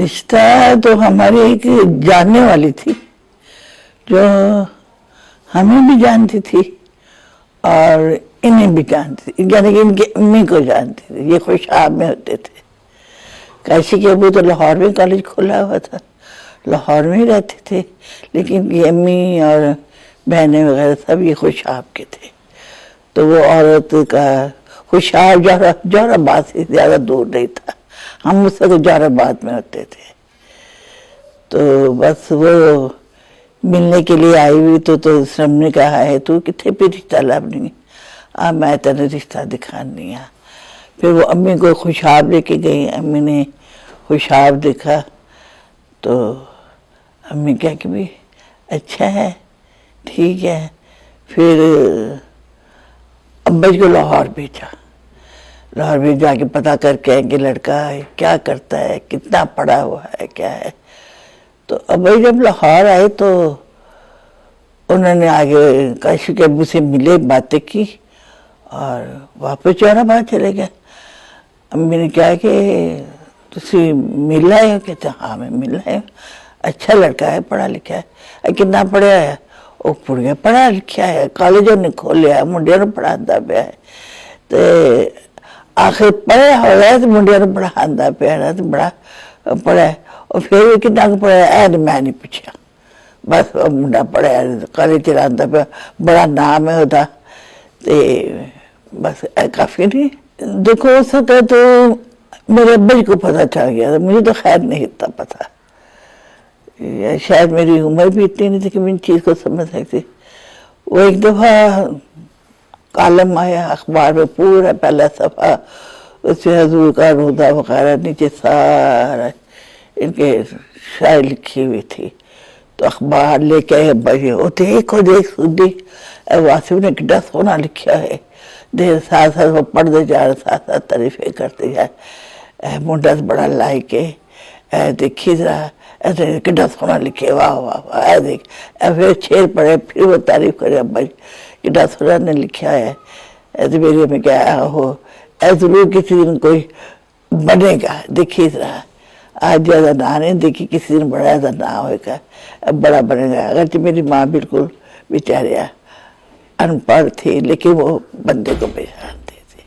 رشتہ تو ہماری ایک جاننے والی تھی جو ہمیں بھی جانتی تھی اور انہیں بھی جانتی تھی، یعنی کہ ان کی امی کو جانتی تھی. یہ خوشاب میں ہوتے تھے. کاشی کے ابو تو لاہور میں کالج کھولا ہوا تھا، لاہور میں ہی رہتے تھے، لیکن یہ امی اور بہنیں وغیرہ سب یہ خوشاب کے تھے. تو وہ عورت کا خوشاب جوہر آباد سے زیادہ دور نہیں تھا. ہم اس وقت جوہر آباد میں ہوتے تھے. تو بس وہ ملنے کے لیے آئی ہوئی تو ہم نے کہا ہے تو کتنے پہ رشتہ لبنی میں تینے رشتہ دکھانی آ. پھر وہ امی کو خوشاب لے کے گئی. امی نے خوشاب دیکھا تو امی کہا کہ بھی اچھا ہے، ٹھیک ہے. پھر ابا جی کو لاہور بھیجا. لاہور بھی جا کے پتہ کر کے آئیں کہ لڑکا کیا کرتا ہے، کتنا پڑھا ہوا ہے، کیا ہے. تو ابا جی جب لاہور آئے تو انہوں نے آگے کاشی کے ابو سے ملے، باتیں کی اور واپس جوہر آباد چلے گئے. امی نے کہا کہ تسی مل آئے ہو؟ کہتے ہاں میں مل آئے ہوں. اچھا لڑکا ہے، پڑھا لکھا ہے. کتنا پڑھا ہے؟ وہ پڑھیا پڑھا لکھا ہے، کالجوں نے کھولیا ہے، منڈیا نو پڑھاتا پیا ہے. تو آخر پڑھا ہوا تو منڈیا نو پڑھاتا پیا ہے تو بڑا پڑھا ہے. اور پھر بھی کتنا کو پڑھا ہے میں نہیں پوچھا. بس منڈا پڑھا کالج چلاتا پیا، بڑا نام ہے ہوتا. بس کافی نہیں. دیکھو اس وقت تو میرے ابا جی کو پتہ چل گیا تھا، مجھے تو خیر نہیں اتنا پتہ. شاید میری عمر بھی اتنی نہیں تھی کہ میں ان چیز کو سمجھ سکتی. وہ ایک دفعہ کالم آیا اخبار میں، پورا پہلا صفحہ اس میں حضور کا روضہ وغیرہ، نیچے سارا ان کے شاعری لکھی ہوئی تھی. تو اخبار لے کے آئے ابا جی، وہ دیکھو دیکھ سنی واسف نے کتنا سونا لکھا ہے. دیر ساتھ ساتھ وہ پڑھتے جا رہے، ساتھ ساتھ تعریفیں کرتے جا رہے. منڈا سے بڑا لائق ہے، دیکھی ذرا کتنا سونا لکھے، واہ واہ واہ. دیکھ پھر شعر پڑھے، پھر وہ تعریف کرے ابا جی کتنا سونا نے لکھا ہے. ایسے میرے میں کیا ہو ضرور کسی دن کوئی بنے گا، دیکھیے ذرا آج زیادہ نہ نہیں دیکھی، کسی دن بڑا زیادہ نہ ہوئے گا، بڑا بنے گا. اگرچہ میری ماں بالکل بیچاریا ان پڑھ تھی لیکن وہ بندے کو پہچانتے تھے.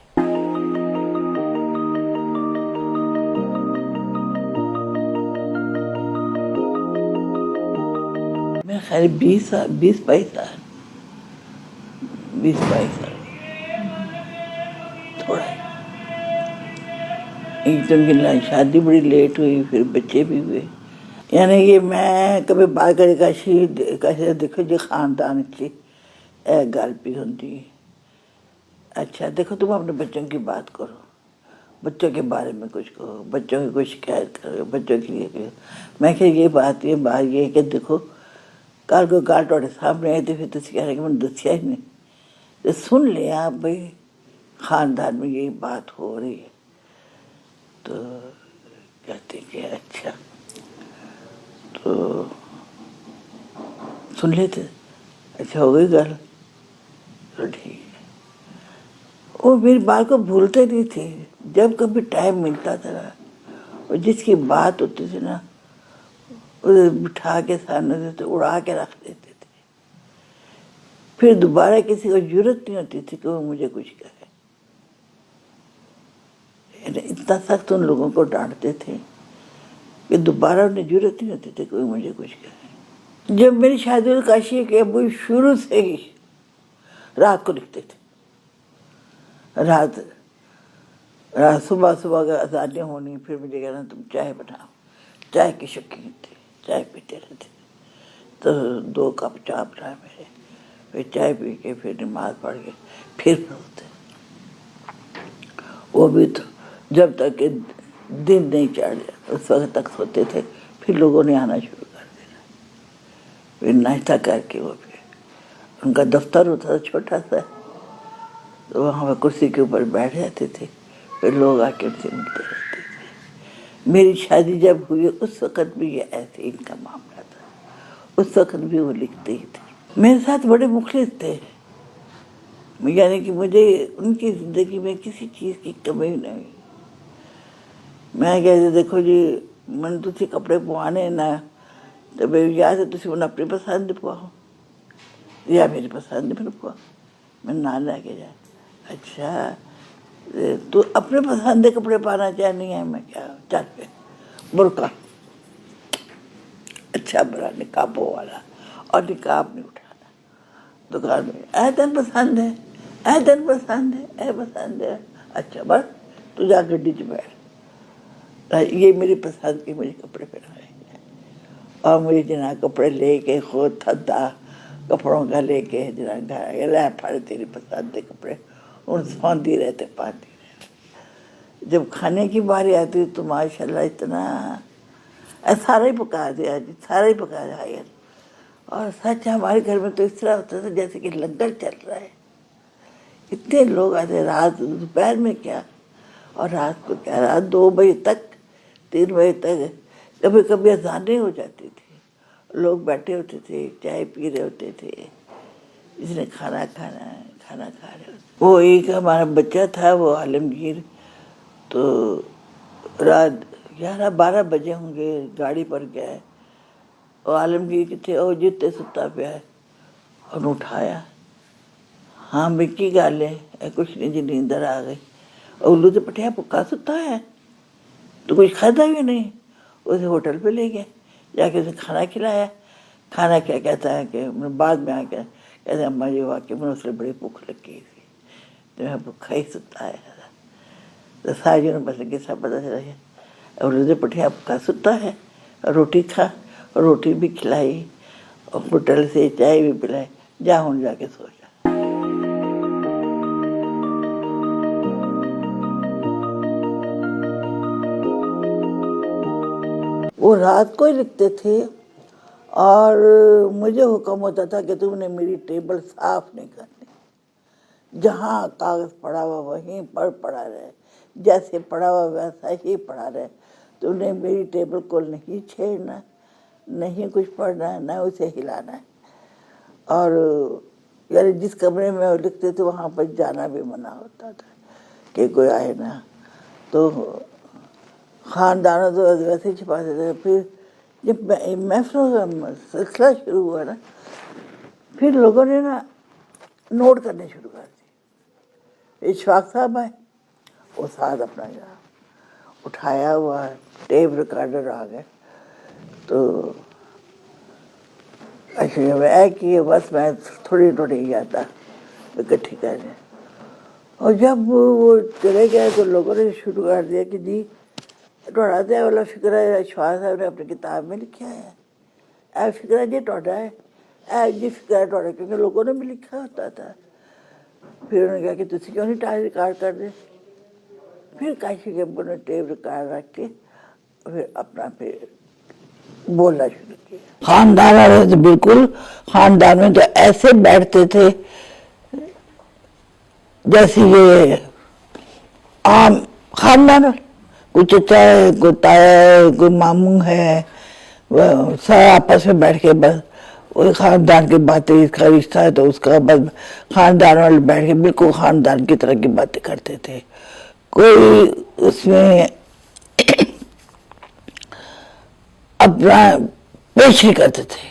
میرے خیال 20-22 سال تھوڑا ہی. ایک تو ان کی شادی بڑی لیٹ ہوئی، پھر بچے بھی ہوئے. یعنی کہ میں کبھی بات کرے کاشی دیکھو جی خاندان کی گل بھی ہوتی. اچھا دیکھو تم اپنے بچوں کی بات کرو، بچوں کے بارے میں کچھ کہو، بچوں کی کوئی شکایت کرو، بچوں کے لیے. میں کہ یہ بات ہے کہ دیکھو کل کو گل تھوڑے سامنے آئی تو پھر تسی کہہ رہے کہ میں نے دسیا ہی نہیں. سن لیا بھائی خاندان میں یہی بات ہو رہی ہے. تو کہتے کہ اچھا تو سن لیتے. اچھا ہو گئی گل تو ٹھیک ہے. وہ میری بات کو بھولتے نہیں تھے. جب کبھی ٹائم ملتا تھا نا، اور جس کی بات ہوتی تھی نا اسے بٹھا کے سامنے سے اڑا کے رکھ دیتے تھے. پھر دوبارہ کسی کو ضرورت نہیں ہوتی تھی کہ وہ مجھے کچھ کہے. اتنا سخت ان لوگوں کو ڈانٹتے تھے کہ دوبارہ انہیں ضرورت نہیں ہوتی تھی کہ وہ مجھے کچھ کہے. جب میری شادی ہوئی کاشی کے ابو شروع سے ہی رات کو لکھتے تھے. رات صبح کا اذانیں ہونی، پھر مجھے کہنا تم چائے بناؤ. چائے کی شوقین تھے، چائے پیتے رہتے. تو 2 کپ چائے بنائے میرے، پھر چائے پی کے پھر نماز پڑھ کے پھر سوتے. وہ بھی تو جب تک کہ دن نہیں چڑھ جاتا اس وقت تک سوتے تھے. پھر لوگوں نے آنا شروع کر دینا. پھر ناشتہ کر کے وہ پھر ان کا دفتر ہوتا تھا چھوٹا سا، تو وہاں پہ کرسی کے اوپر بیٹھ جاتے تھے. پھر لوگ آ کے ان سے ملتے رہتے تھے. میری شادی جب ہوئی اس وقت بھی یہ ایسے ان کا معاملہ تھا. اس وقت بھی وہ لکھتے ہی تھے. میرے ساتھ بڑے مخلص تھے، یعنی کہ مجھے ان کی زندگی میں کسی چیز کی کمی نہیں. میں کہتے دیکھو جی ਮੈਨੂੰ ਤੁਸੀਂ ਕੱਪੜੇ ਪਵਾਣੇ ਨਾ ਤੇ ਬਈ ਜਾਂ ਤਾਂ ਤੁਸੀਂ ਹੁਣ ਆਪਣੀ ਪਸੰਦ ਦੇ ਪਵਾਓ ਜਾਂ ਮੇਰੀ ਪਸੰਦ ਦੇ ਮੈਨੂੰ ਪਵਾਓ, ਮੈਨੂੰ ਨਾਲ ਲੈ ਕੇ ਜਾ। ਅੱਛਾ تو اپنے پسند کے کپڑے پانا چاہنی ہے؟ میں کیا چل پہ برقع اچھا برا نقابوں والا اور نقاب نہیں اٹھانا دکان میں، اے تین پسند ہے، اے تین پسند ہے، اے پسند ہے، اچھا بس تو جا گڈی چ بیٹھ، یہ میری پسند کے مجھے کپڑے پہنائے ہیں۔ اور مجھے جنا کپڑے لے کے خود تھدا کپڑوں کا لے کے جنا گھر لے پھڑ تیری پسند کے کپڑے ان سوندی رہتے پاتی رہے۔ جب کھانے کی باری آتی تو ماشاء اللہ اتنا سارا ہی پکا دیا جی، سارا ہی پکا دیا۔ اور سچ ہمارے گھر میں تو اس طرح ہوتا تھا جیسے کہ لنگر چل رہا ہے، اتنے لوگ آتے رات دوپہر میں کیا اور رات کو کیا، رات 2 بجے تک 3 بجے تک، کبھی کبھی اذانیں ہو جاتی تھی، لوگ بیٹھے ہوتے تھے چائے پی رہے ہوتے تھے، جس نے کھانا کھانا ہے کھانا کھا رہے ہوتے۔ وہ ایک ہمارا بچہ تھا وہ عالمگیر، تو رات 11-12 بجے ہوں گے، گاڑی پر گیا ہے، وہ عالمگیر کے تھے، وہ جتنے ستا پیا ہے اور اٹھایا، ہاں بھئی کی گل ہے؟ کچھ نہیں جی نیندر آ گئی۔ الو تو پٹھیا پکا ستا ہے تو کچھ کھادا بھی نہیں، اسے ہوٹل پہ لے گیا، جا کے اسے کھانا کھلایا۔ کھانا کیا کہتا ہے کہ بعد میں آ کے کہتے ہیں اماں جی واقعی میں اس لیے بڑی بھوک لگی تھی تو میں بھوکا ہی ستا ہے۔ تو ساجی نے بس قصہ پتہ چلا ہے، الو تو پٹھیا پکا ستا ہے، روٹی کھا، روٹی بھی کھلائی اور ہوٹل سے چائے بھی پلائی، جا ہوں جا کے سو جا۔ وہ رات کو ہی لکھتے تھے اور مجھے حکم ہوتا تھا کہ تم نے میری ٹیبل صاف نہیں کرنی، جہاں کاغذ پڑا ہوا وہیں پر پڑا رہے، جیسے پڑا ہوا ویسا ہی پڑا رہے، تم نے میری ٹیبل کو نہیں چھیڑنا، نہیں کچھ پڑھنا ہے، نہ اسے ہلانا ہے۔ اور یعنی جس کمرے میں وہ لکھتے تھے وہاں پر جانا بھی منع ہوتا تھا کہ کوئی آئے نہ، تو خاندانوں تو ویسے ہی چھپا دیتے تھے۔ پھر جب محفلوں کا سلسلہ شروع ہوا نا، پھر لوگوں نے نا نوٹ کرنے شروع کر دیے۔ اشفاق صاحب آئے، وہ ساتھ اپنا اٹھایا ہوا ٹیپ ریکارڈر آ گئے، تو اچھا جب اے کیے بس میں تھوڑی جاتا اکٹھی کرنے، اور جب وہ چلے گئے تو لوگوں نے شروع کر دیا کہ جی ٹوڑا تو والا فکرہ اشفاق صاحب نے اپنی کتاب میں لکھا ہے، اے فکرہ جی ٹوڑا ہے، اے جی فکرہ ٹوڑا، کیونکہ لوگوں نے بھی لکھا ہوتا تھا۔ پھر انہوں نے کہا کہ تسی کیوں نہیں ٹائپ ریکارڈ کر دیں؟ پھر کاشی کے ابو نے ٹیپ ریکارڈ رکھ کے پھر اپنا پھر بولنا شروع کیا۔ خاندان والے تو بالکل، خاندان میں تو ایسے بیٹھتے تھے جیسے یہ عام خاندان، کوئی چچا ہے، کوئی تایا ہے، کوئی ماموں ہے، سب آپس میں بیٹھ کے بس وہی خاندان کی باتیں، اس کا رشتہ ہے تو اس کا، بس خاندان والے بیٹھ کے بالکل خاندان کی طرح کی باتیں کرتے تھے۔ کوئی اس میں اپنا پیش نہیں کرتے تھے،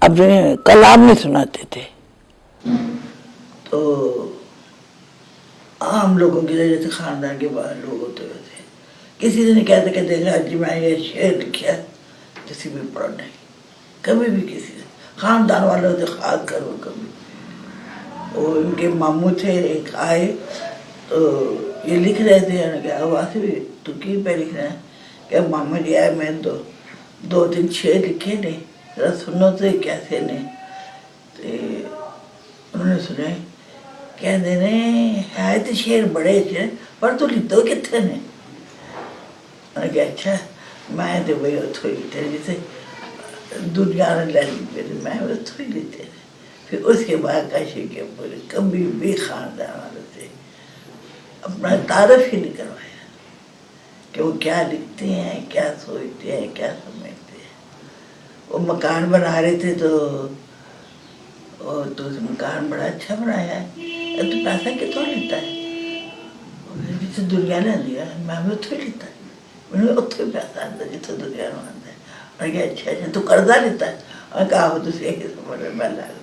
اپنے کلام نہیں سناتے تھے۔ تو عام لوگوں کی طرح جیسے خاندان کے باہر لوگ ہوتے ہوئے تھے، کسی سے نہیں کہتے کہ دیکھا جی میں یہ شعر لکھا، کسی بھی پڑھ نہیں، کبھی بھی کسی سے، خاندان والوں سے خاص کرو کبھی۔ وہ ان کے ماموں تھے، ایک آئے تو یہ لکھ رہے تھے، انہوں نے کہا واسف تو کی پہ لکھ رہے ہیں؟ کہ ماما جی آئے میں 2-3 شعر لکھے نے، ذرا سنو تو کیسے نے؟ تو انہوں نے سنے، کہتے ہیں ہے تو شعر بڑے اچھے پر تو لکھتے کتنے نے؟ انہوں نے کہا اچھا میں تو بھائی اتوں ہی لکھتے جیسے دنیا نے لے لی، میں اتوں ہی لکھتے ہیں۔ پھر اس کے بعد کاشی کے بولے کبھی بھی خاندان والوں سے اپنا تعارف ہی نہیں کروایا کہ وہ کیا لکھتے ہیں، کیا سوچتے ہیں، کیا سمجھتے ہیں۔ وہ مکان بنا رہے تھے تو مکان بڑا اچھا بنایا ہے، تو پیسہ کتوں لیتا ہے؟ جسے دنیا نے دیا، میں اتوں ہی لیتا ہے۔ ਮੈਨੂੰ ਉੱਥੇ ਪੈਸਾ ਆਉਂਦਾ ਜਿੱਥੇ ਦੁਨੀਆ ਨੂੰ ਆਉਂਦਾ। ਮੈਂ ਕਿਹਾ ਅੱਛਾ ਜੀ ਤੂੰ ਕਰਜ਼ਾ ਲਿੱਤਾ? ਮੈਂ ਕਿਹਾ ਆਹੋ ਤੁਸੀਂ ਇਹ ਸਮਝ ਲਓ,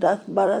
10-12